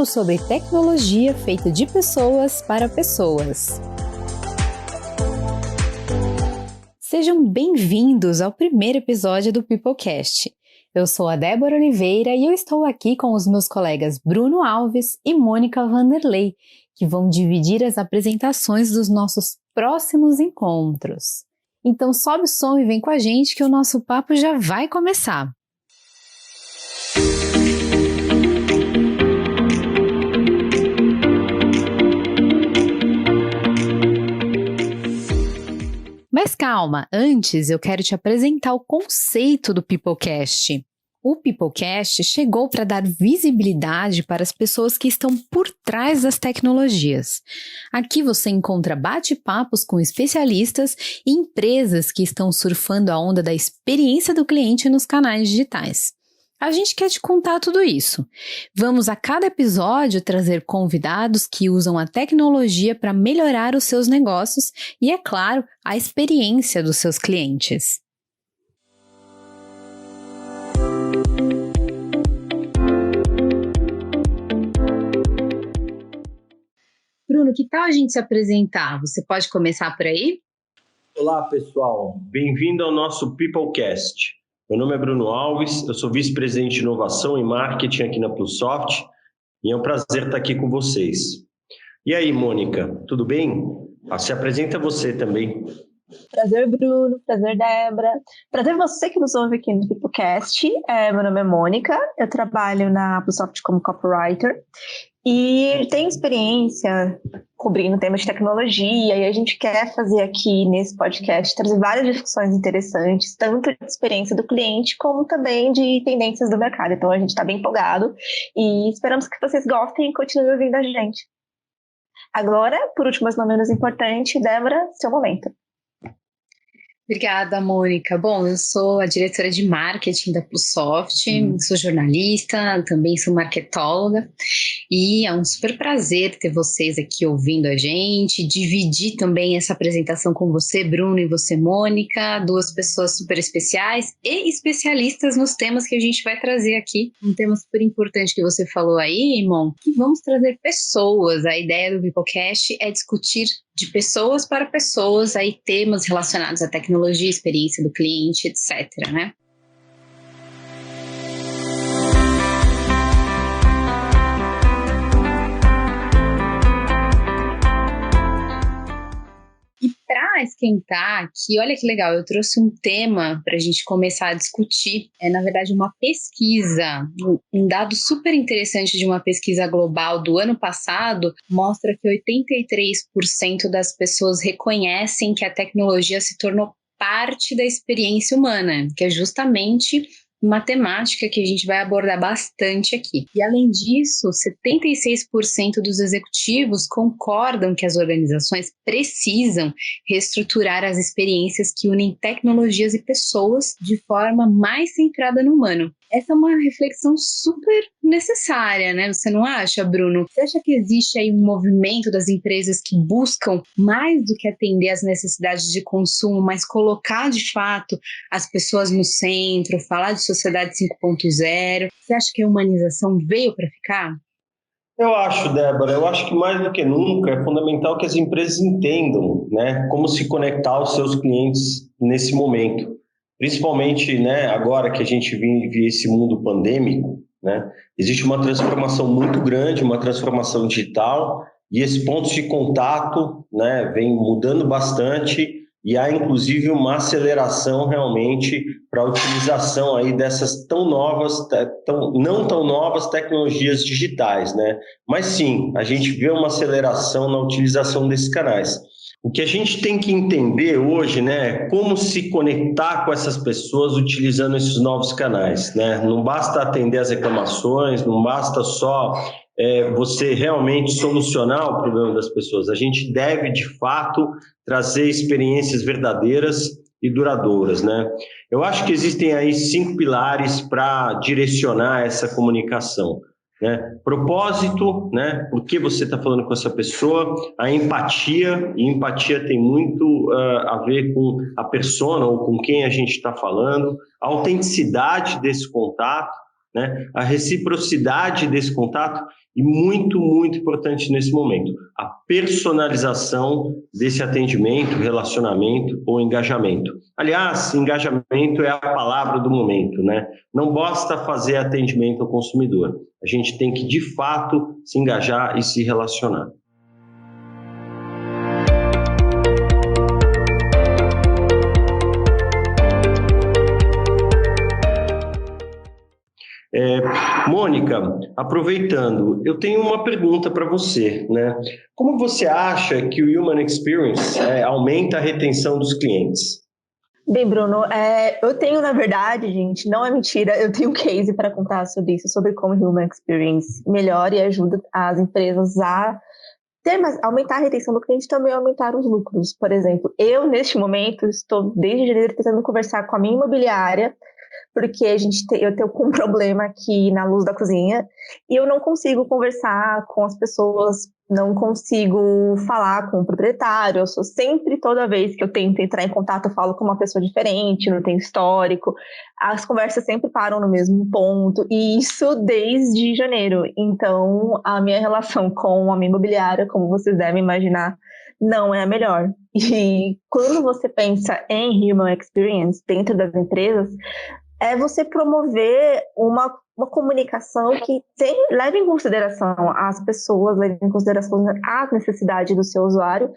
sobre tecnologia feita de pessoas para pessoas. Sejam bem-vindos ao primeiro episódio do PeopleCast. Eu sou a Débora Oliveira e eu estou aqui com os meus colegas Bruno Alves e Mônica Vanderlei, que vão dividir as apresentações dos nossos próximos encontros. Então sobe o som e vem com a gente que o nosso papo já vai começar. Mas calma, antes eu quero te apresentar o conceito do PeopleCast. O PeopleCast chegou para dar visibilidade para as pessoas que estão por trás das tecnologias. Aqui você encontra bate-papos com especialistas e empresas que estão surfando a onda da experiência do cliente nos canais digitais. A gente quer te contar tudo isso. Vamos a cada episódio trazer convidados que usam a tecnologia para melhorar os seus negócios e, é claro, a experiência dos seus clientes. Bruno, que tal a gente se apresentar? Você pode começar por aí? Olá, pessoal. Bem-vindo ao nosso PeopleCast. Meu nome é Bruno Alves, eu sou vice-presidente de inovação e marketing aqui na Plusoft e é um prazer estar aqui com vocês. E aí, Mônica, tudo bem? Se apresenta você também. Prazer, Bruno. Prazer, Débora. Prazer você que nos ouve aqui no PeopleCast. Meu nome é Mônica, eu trabalho na Plusoft como copywriter e tenho experiência cobrindo temas de tecnologia e a gente quer fazer aqui nesse podcast, trazer várias discussões interessantes, tanto de experiência do cliente como também de tendências do mercado. Então a gente está bem empolgado e esperamos que vocês gostem e continuem ouvindo a gente. Agora, por último, mas não menos importante, Débora, seu momento. Obrigada, Mônica. Bom, eu sou a diretora de marketing da Plusoft, sou jornalista, também sou marketóloga e é um super prazer ter vocês aqui ouvindo a gente, dividir também essa apresentação com você, Bruno, e você, Mônica, duas pessoas super especiais e especialistas nos temas que a gente vai trazer aqui. Um tema super importante que você falou aí, Mon, que vamos trazer pessoas. A ideia do PeopleCast é discutir de pessoas para pessoas, aí temas relacionados à tecnologia, experiência do cliente, etc, né? E para esquentar aqui, olha que legal, eu trouxe um tema para a gente começar a discutir. É, na verdade, uma pesquisa, um dado super interessante de uma pesquisa global do ano passado, mostra que 83% das pessoas reconhecem que a tecnologia se tornou parte da experiência humana, que é justamente uma temática que a gente vai abordar bastante aqui. E além disso, 76% dos executivos concordam que as organizações precisam reestruturar as experiências que unem tecnologias e pessoas de forma mais centrada no humano. Essa é uma reflexão super necessária, né? Você não acha, Bruno? Você acha que existe aí um movimento das empresas que buscam mais do que atender às necessidades de consumo, mas colocar de fato as pessoas no centro, falar de sociedade 5.0? Você acha que a humanização veio para ficar? Eu acho, Débora, que mais do que nunca é fundamental que as empresas entendam, né, como se conectar aos seus clientes nesse momento. Principalmente, né, agora que a gente vive esse mundo pandêmico, né, existe uma transformação muito grande, uma transformação digital, e esses pontos de contato, né, vem mudando bastante, e há inclusive uma aceleração realmente para a utilização aí dessas não tão novas tecnologias digitais, né? Mas sim, a gente vê uma aceleração na utilização desses canais. O que a gente tem que entender hoje, né, é como se conectar com essas pessoas utilizando esses novos canais, né? Não basta atender as reclamações, não basta só você realmente solucionar o problema das pessoas. A gente deve, de fato, trazer experiências verdadeiras e duradouras, né? Eu acho que existem aí 5 pilares para direcionar essa comunicação. Né? Propósito, né? Por que você está falando com essa pessoa? A empatia, e empatia tem muito a ver com a persona ou com quem a gente está falando, a autenticidade desse contato, né? A reciprocidade desse contato e muito, muito importante nesse momento, a personalização desse atendimento, relacionamento ou engajamento. Aliás, engajamento é a palavra do momento, né? Não basta fazer atendimento ao consumidor, a gente tem que, de fato, se engajar e se relacionar. Mônica, aproveitando, eu tenho uma pergunta para você, né? Como você acha que o Human Experience aumenta a retenção dos clientes? Bem, Bruno, eu tenho, na verdade, gente, não é mentira, eu tenho um case para contar sobre isso, sobre como o Human Experience melhora e ajuda as empresas a aumentar a retenção do cliente e também aumentar os lucros. Por exemplo, eu, neste momento, estou desde janeiro tentando conversar com a minha imobiliária, porque eu tenho um problema aqui na luz da cozinha e eu não consigo conversar com as pessoas, não consigo falar com o proprietário. Eu sou sempre, toda vez que eu tento entrar em contato, eu falo com uma pessoa diferente, não tenho histórico. As conversas sempre param no mesmo ponto, e isso desde janeiro. Então, a minha relação com a minha imobiliária, como vocês devem imaginar, não é a melhor. E quando você pensa em Human Experience dentro das empresas, é você promover uma comunicação que leve em consideração as pessoas, leve em consideração a necessidade do seu usuário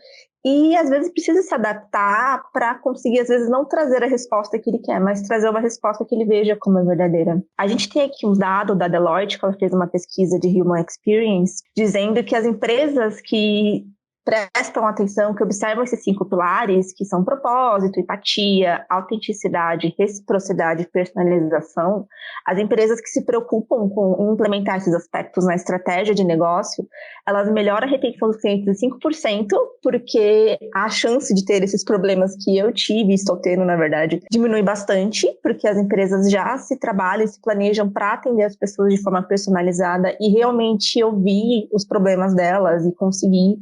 e, às vezes, precisa se adaptar para conseguir, às vezes, não trazer a resposta que ele quer, mas trazer uma resposta que ele veja como é verdadeira. A gente tem aqui um dado da Deloitte, que ela fez uma pesquisa de Human Experience, dizendo que as empresas que prestam atenção, que observam esses 5 pilares, que são propósito, empatia, autenticidade, reciprocidade e personalização, as empresas que se preocupam com implementar esses aspectos na estratégia de negócio, elas melhoram a retenção dos clientes em 5%, porque a chance de ter esses problemas que eu tive e estou tendo, na verdade, diminui bastante, porque as empresas já se trabalham e se planejam para atender as pessoas de forma personalizada e realmente ouvir os problemas delas e conseguir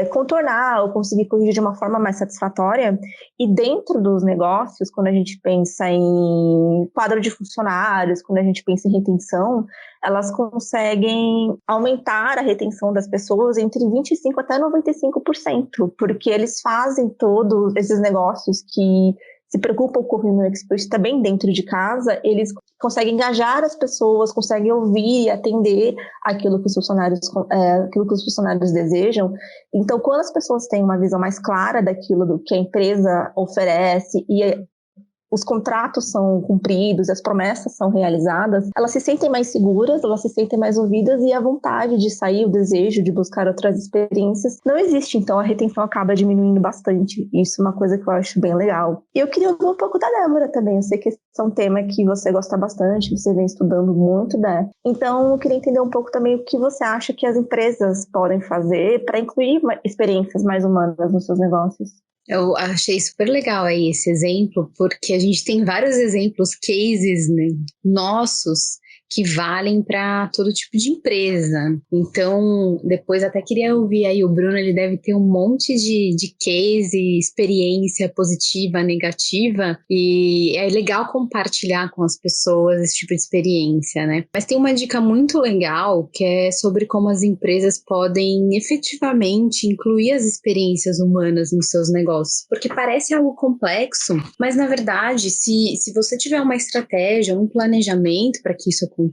contornar ou conseguir corrigir de uma forma mais satisfatória. E dentro dos negócios, quando a gente pensa em quadro de funcionários, quando a gente pensa em retenção, elas conseguem aumentar a retenção das pessoas entre 25% até 95%, porque eles fazem todos esses negócios que se preocupam com o Human Experience também dentro de casa, eles conseguem engajar as pessoas, conseguem ouvir e atender aquilo que os funcionários desejam. Então, quando as pessoas têm uma visão mais clara daquilo do que a empresa oferece e os contratos são cumpridos, as promessas são realizadas, elas se sentem mais seguras, elas se sentem mais ouvidas e a vontade de sair, o desejo de buscar outras experiências não existe. Então, a retenção acaba diminuindo bastante. Isso é uma coisa que eu acho bem legal. E eu queria ouvir um pouco da Débora também. Eu sei que esse é um tema que você gosta bastante, você vem estudando muito, né? Então, eu queria entender um pouco também o que você acha que as empresas podem fazer para incluir experiências mais humanas nos seus negócios. Eu achei super legal aí esse exemplo, porque a gente tem vários exemplos, cases, né, nossos, que valem para todo tipo de empresa. Então, depois até queria ouvir aí o Bruno, ele deve ter um monte de case, experiência positiva, negativa, e é legal compartilhar com as pessoas esse tipo de experiência, né? Mas tem uma dica muito legal, que é sobre como as empresas podem efetivamente incluir as experiências humanas nos seus negócios, porque parece algo complexo, mas na verdade, se você tiver uma estratégia, um planejamento para que isso aconteça,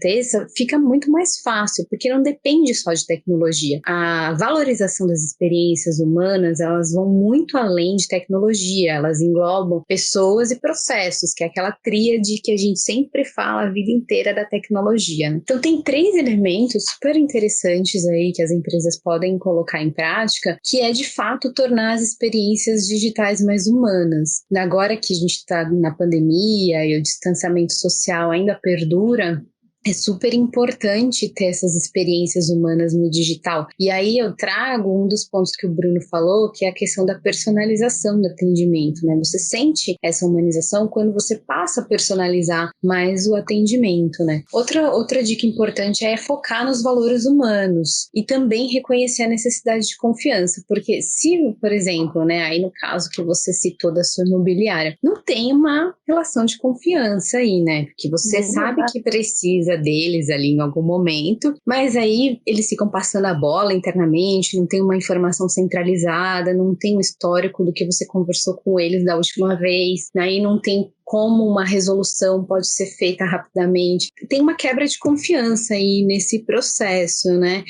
fica muito mais fácil, porque não depende só de tecnologia. A valorização das experiências humanas, elas vão muito além de tecnologia, elas englobam pessoas e processos, que é aquela tríade que a gente sempre fala a vida inteira da tecnologia, né? Então tem 3 elementos super interessantes aí que as empresas podem colocar em prática, que é de fato tornar as experiências digitais mais humanas. Agora que a gente está na pandemia e o distanciamento social ainda perdura, é super importante ter essas experiências humanas no digital. E aí eu trago um dos pontos que o Bruno falou, que é a questão da personalização do atendimento, né? Você sente essa humanização quando você passa a personalizar mais o atendimento, né? Outra dica importante é focar nos valores humanos e também reconhecer a necessidade de confiança, porque se, por exemplo, né, aí no caso que você citou da sua imobiliária, não tem uma relação de confiança aí, né? Porque você sabe que precisa pesquisa deles ali em algum momento, mas aí eles ficam passando a bola internamente, não tem uma informação centralizada, não tem um histórico do que você conversou com eles da última vez, aí não tem como uma resolução pode ser feita rapidamente. Tem uma quebra de confiança aí nesse processo, né?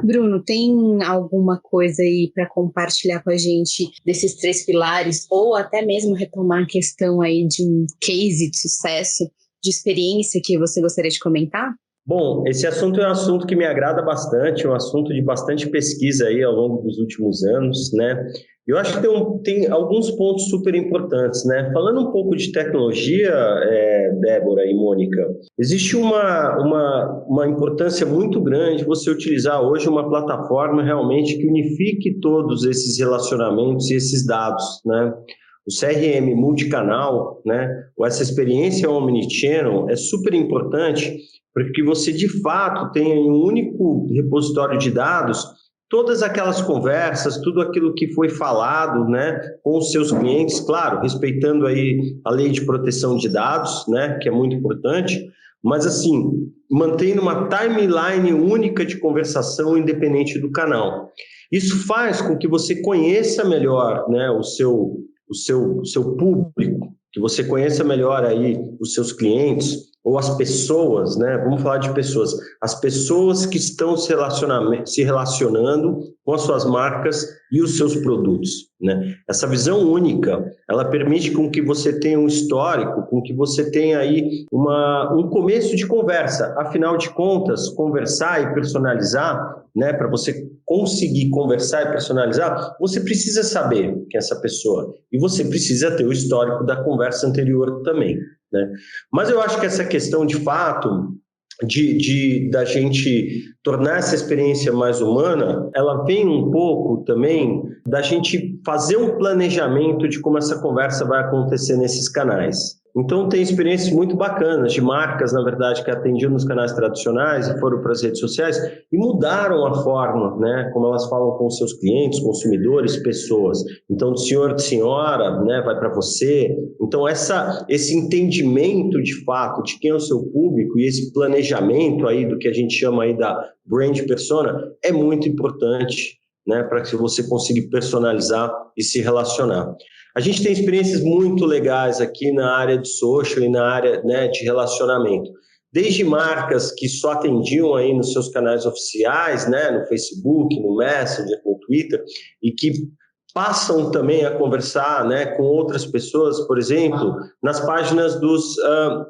Bruno, tem alguma coisa aí para compartilhar com a gente desses 3 pilares, ou até mesmo retomar a questão aí de um case de sucesso, de experiência que você gostaria de comentar? Bom, esse assunto é um assunto que me agrada bastante, um assunto de bastante pesquisa aí ao longo dos últimos anos, né? Eu acho que tem alguns pontos super importantes, né? Falando um pouco de tecnologia, Débora e Mônica, existe uma importância muito grande você utilizar hoje uma plataforma realmente que unifique todos esses relacionamentos e esses dados, né? O CRM multicanal, né? Ou essa experiência omnichannel é super importante porque você, de fato, tenha em um único repositório de dados todas aquelas conversas, tudo aquilo que foi falado, né, com os seus clientes, claro, respeitando aí a lei de proteção de dados, né, que é muito importante, mas assim, mantendo uma timeline única de conversação independente do canal. Isso faz com que você conheça melhor, né, o seu público, que você conheça melhor aí os seus clientes ou as pessoas, né? Vamos falar de pessoas. As pessoas que estão se relacionando com as suas marcas e os seus produtos, né? Essa visão única, ela permite com que você tenha um histórico, com que você tenha aí um começo de conversa. Afinal de contas, conversar e personalizar, né? Para você conseguir conversar e personalizar, você precisa saber quem é essa pessoa e você precisa ter o histórico da conversa anterior também, né? Mas eu acho que essa questão de fato da gente tornar essa experiência mais humana, ela vem um pouco também da gente fazer um planejamento de como essa conversa vai acontecer nesses canais. Então, tem experiências muito bacanas de marcas, na verdade, que atendiam nos canais tradicionais e foram para as redes sociais e mudaram a forma, né, como elas falam com os seus clientes, consumidores, pessoas. Então, de senhor, de senhora, né, vai para você. Então, esse entendimento de fato de quem é o seu público e esse planejamento aí do que a gente chama aí da brand persona é muito importante, né, para que você consiga personalizar e se relacionar. A gente tem experiências muito legais aqui na área de social e na área, né, de relacionamento. Desde marcas que só atendiam aí nos seus canais oficiais, né, no Facebook, no Messenger, no Twitter, e que passam também a conversar, né, com outras pessoas, por exemplo, nas páginas dos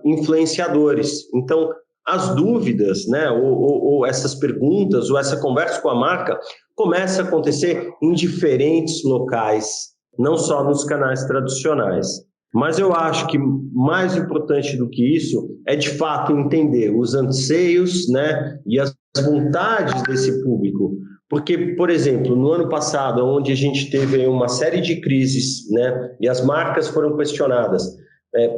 influenciadores. Então, as dúvidas, né, ou essas perguntas, ou essa conversa com a marca, começa a acontecer em diferentes locais, não só nos canais tradicionais. Mas eu acho que mais importante do que isso é, de fato, entender os anseios, né, e as vontades desse público. Porque, por exemplo, no ano passado, onde a gente teve uma série de crises, né, e as marcas foram questionadas,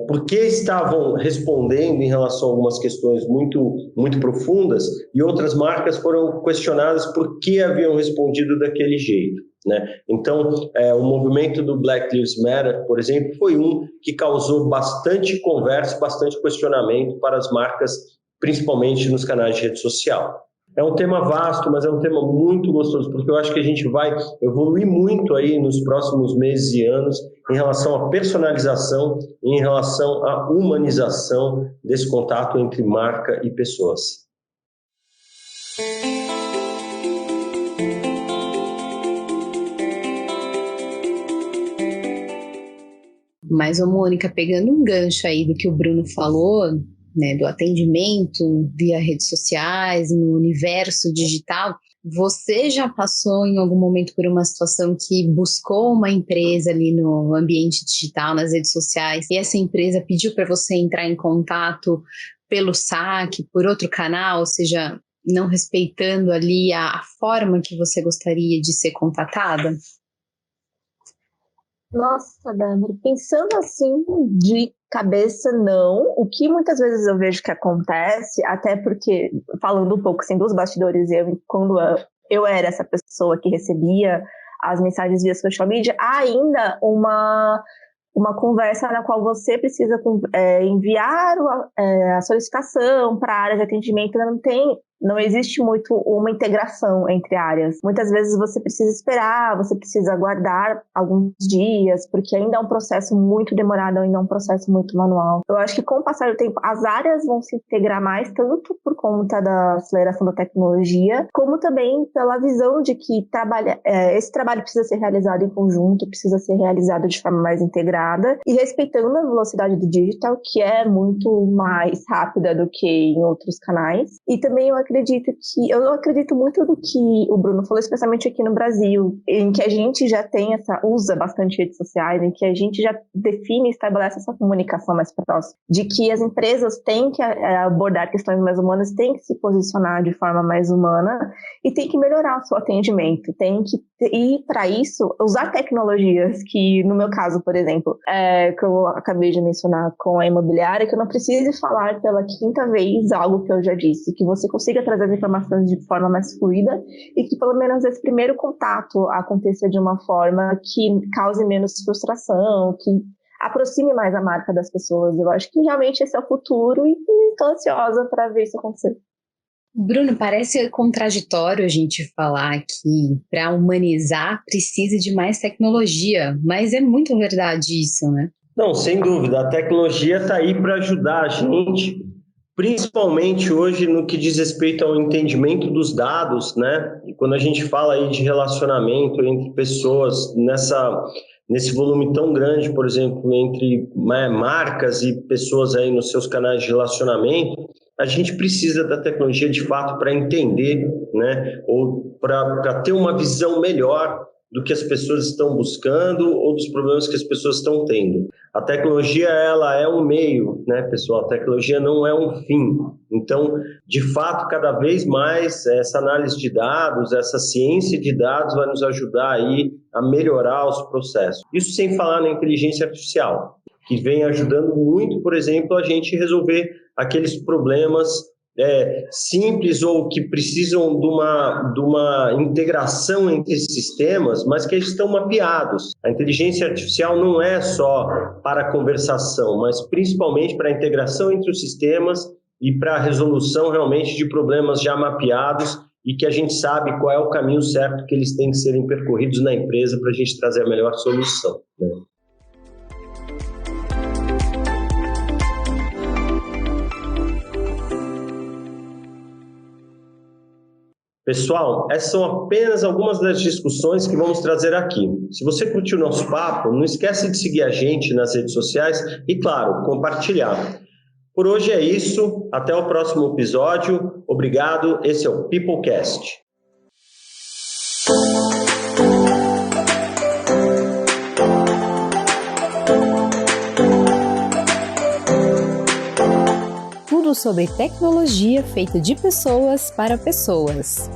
por que estavam respondendo em relação a algumas questões muito, muito profundas, e outras marcas foram questionadas por que haviam respondido daquele jeito, né? Então, o movimento do Black Lives Matter, por exemplo, foi um que causou bastante conversa, bastante questionamento para as marcas, principalmente nos canais de rede social. É um tema vasto, mas é um tema muito gostoso, porque eu acho que a gente vai evoluir muito aí nos próximos meses e anos em relação à personalização e em relação à humanização desse contato entre marca e pessoas. Mas, Mônica, pegando um gancho aí do que o Bruno falou, né, do atendimento via redes sociais, no universo digital, você já passou em algum momento por uma situação que buscou uma empresa ali no ambiente digital, nas redes sociais, e essa empresa pediu para você entrar em contato pelo saque, por outro canal, ou seja, não respeitando ali a forma que você gostaria de ser contatada? Nossa, Débora, pensando assim de cabeça, não. O que muitas vezes eu vejo que acontece, até porque, falando um pouco assim dos bastidores, quando eu era essa pessoa que recebia as mensagens via social media, há ainda uma uma conversa na qual você precisa enviar a solicitação para a área de atendimento, não existe muito uma integração entre áreas. Muitas vezes você precisa esperar, você precisa aguardar alguns dias, porque ainda é um processo muito demorado, ainda é um processo muito manual. Eu acho que com o passar do tempo, as áreas vão se integrar mais, tanto por conta da aceleração da tecnologia, como também pela visão de que esse trabalho precisa ser realizado em conjunto, precisa ser realizado de forma mais integrada e respeitando a velocidade do digital, que é muito mais rápida do que em outros canais. E também eu acredito muito do que o Bruno falou, especialmente aqui no Brasil, em que a gente já usa bastante redes sociais, em que a gente já define e estabelece essa comunicação mais próxima, de que as empresas têm que abordar questões mais humanas, têm que se posicionar de forma mais humana e têm que melhorar o seu atendimento, e para isso, usar tecnologias que, no meu caso, por exemplo, que eu acabei de mencionar com a imobiliária, que eu não precise falar pela quinta vez algo que eu já disse, que você consiga trazer as informações de forma mais fluida e que pelo menos esse primeiro contato aconteça de uma forma que cause menos frustração, que aproxime mais a marca das pessoas. Eu acho que realmente esse é o futuro e estou ansiosa para ver isso acontecer. Bruno, parece contraditório a gente falar que para humanizar precisa de mais tecnologia, mas é muito verdade isso, né? Não, sem dúvida. A tecnologia está aí para ajudar a gente, principalmente hoje no que diz respeito ao entendimento dos dados, né? E quando a gente fala aí de relacionamento entre pessoas nesse volume tão grande, por exemplo, entre marcas e pessoas aí nos seus canais de relacionamento, a gente precisa da tecnologia de fato para entender, né? Ou para ter uma visão melhor do que as pessoas estão buscando ou dos problemas que as pessoas estão tendo. A tecnologia, ela é um meio, né, pessoal? A tecnologia não é um fim. Então, de fato, cada vez mais essa análise de dados, essa ciência de dados vai nos ajudar aí a melhorar os processos. Isso sem falar na inteligência artificial, que vem ajudando muito, por exemplo, a gente resolver aqueles problemas simples ou que precisam de uma integração entre sistemas, mas que estão mapeados. A inteligência artificial não é só para a conversação, mas principalmente para a integração entre os sistemas e para a resolução realmente de problemas já mapeados e que a gente sabe qual é o caminho certo que eles têm que serem percorridos na empresa para a gente trazer a melhor solução, né? Pessoal, essas são apenas algumas das discussões que vamos trazer aqui. Se você curtiu o nosso papo, não esquece de seguir a gente nas redes sociais e, claro, compartilhar. Por hoje é isso. Até o próximo episódio. Obrigado. Esse é o PeopleCast. Tudo sobre tecnologia feita de pessoas para pessoas.